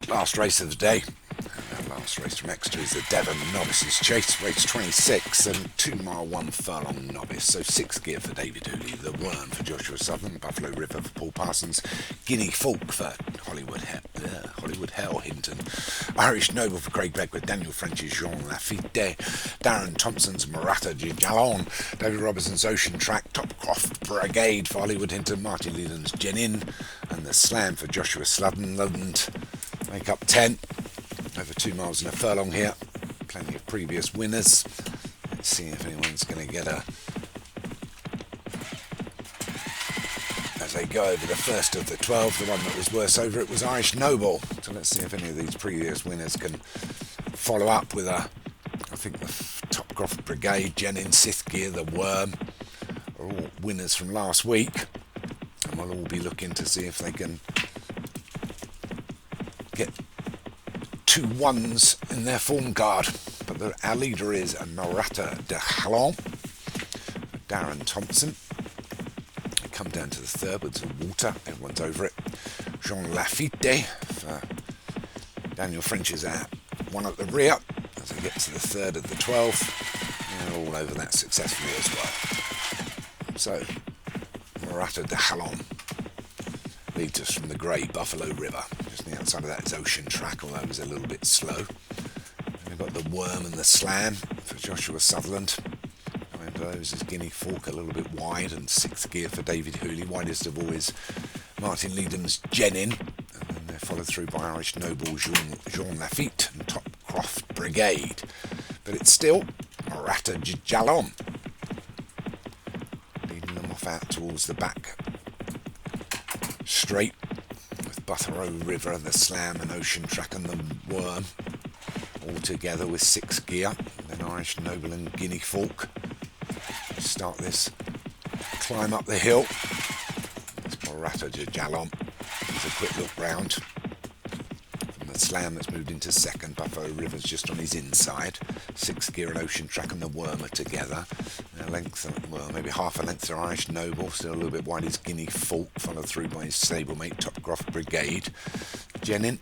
Last race of the day. And our last race from Exeter is the Devon Novices Chase, race 26 and 2 mile 1 furlong novice. So 6 gear for David Hooley, the Worm for Joshua Southern, Buffalo River for Paul Parsons, Guinea Falk for Hollywood Hell Hinton, Irish Noble for Craig Beckwith, Daniel French's Jean Lafitte, Darren Thompson's Murata Jalon, David Robertson's Ocean Track, Topcroft Brigade for Hollywood Hinton, Martin Leland's Jenin, and the Slam for Joshua Sutherland. Make up 10, over 2 miles and a furlong here. Plenty of previous winners. Let's see if anyone's going to get a... As they go over the first of the 12, the one that was worse over it was Irish Noble. So let's see if any of these previous winners can follow up with a... I think the Topcroft Brigade, Jenin, Sith Gear, the Worm are all winners from last week. And we'll all be looking to see if they can get 2 1s in their form card. But our leader is Murata de Halon, Darren Thompson. They come down to the third with the water, everyone's over it. Jean Lafitte for Daniel French's at one at the rear as they get to the third of the 12. They're all over that successfully as well. So Murata de Halon leads us from the grey Buffalo River. Just on the outside of that is Ocean Track, although it was a little bit slow. And we've got the Worm and the Slam for Joshua Sutherland. Behind those is Guinea Falk, a little bit wide, and 6th gear for David Hooley. Widest of all is Martin Leadham's Jenin. And then they're followed through by Irish Noble Jean Lafitte and Topcroft Brigade. But it's still Murata Jalon leading them off out towards the back straight with Buffalo River and the Slam and Ocean Track and the Worm all together with 6th gear. And then Irish Noble and Guinea Falk start this climb up the hill. It's Murata Jalon. There's a quick look round from the Slam that's moved into 2nd. Buffalo River's just on his inside. 6th gear and Ocean Track and the Worm are together. A length, well, maybe half a length to Irish Noble, still a little bit wide is Guinea Falk, followed through by his stablemate Topcroft Brigade. Jenin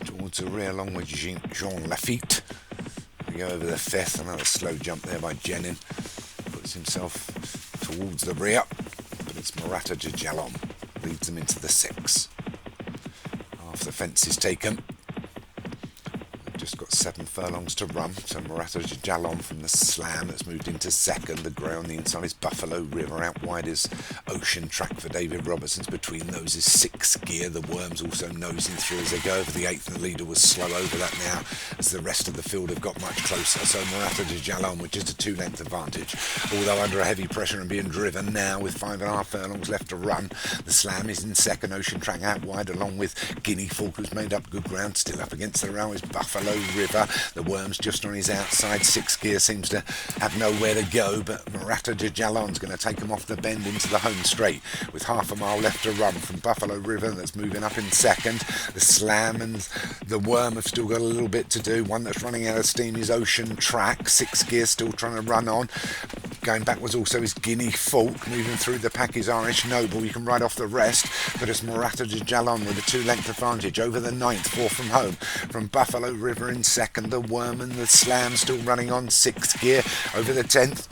towards the rear along with Jean Lafitte. We go over the 5th, another slow jump there by Jenin. Puts himself towards the rear, but it's Murata Jalon leads them into the 6th. Half the fence is taken. Just got 7 furlongs to run, so Murata Jalon from the Slam that's moved into 2nd. The grey on the inside is Buffalo River, out wide is Ocean Track for David Robertson's. Between those is 6th gear. The Worm's also nosing through as they go over the 8th, and the leader was slow over that now as the rest of the field have got much closer. So Murata Jalon with just a 2-length advantage, although under a heavy pressure and being driven now with 5.5 furlongs left to run. The Slam is in 2nd, Ocean Track out wide along with Guinea Falk, who's made up good ground. Still up against the rail is Buffalo River. The Worm's just on his outside. 6th gear seems to have nowhere to go, but Murata Jalon's going to take him off the bend into the home straight with half a mile left to run from Buffalo River that's moving up in 2nd. The Slam and the Worm have still got a little bit to do. One that's running out of steam is Ocean Track. 6th gear still trying to run on. Going backwards also is Guinea Falk. Moving through the pack is Irish Noble. You can ride off the rest, but it's Murata Jalon with a 2-length advantage over the 9th, 4 from home. From Buffalo River in 2nd, the Worm and the Slam still running on 6th gear over the 10th.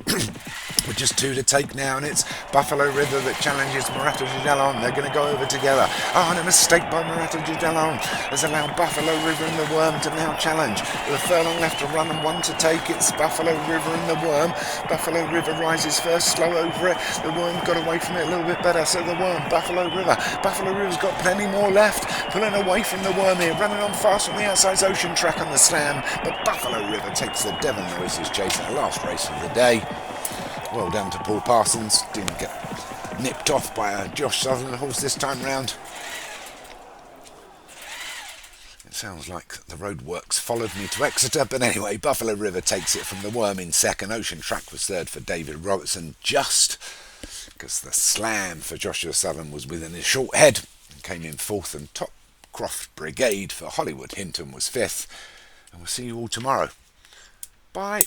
With just 2 to take now, and it's Buffalo River that challenges Murata Jalon. They're going to go over together. Oh, and a mistake by Murata Jalon has allowed Buffalo River and the Worm to now challenge. With a furlong left to run and 1 to take, it's Buffalo River and the Worm. Buffalo River rises first, slow over it. The Worm got away from it a little bit better, so the Worm, Buffalo River. Buffalo River's got plenty more left, pulling away from the Worm here, running on fast from the outside's Ocean Track on the Slam, but Buffalo River takes the Devon Novices Chase, our last race of the day. Well done to Paul Parsons. Didn't get nipped off by a Josh Sutherland horse this time round. It sounds like the roadworks followed me to Exeter, but anyway, Buffalo River takes it from the Worm in 2nd. Ocean Track was 3rd for David Robertson, just because the Slam for Joshua Sutherland was within a short head and came in 4th, and Topcroft Brigade for Hollywood Hinton was 5th. And we'll see you all tomorrow. Bye.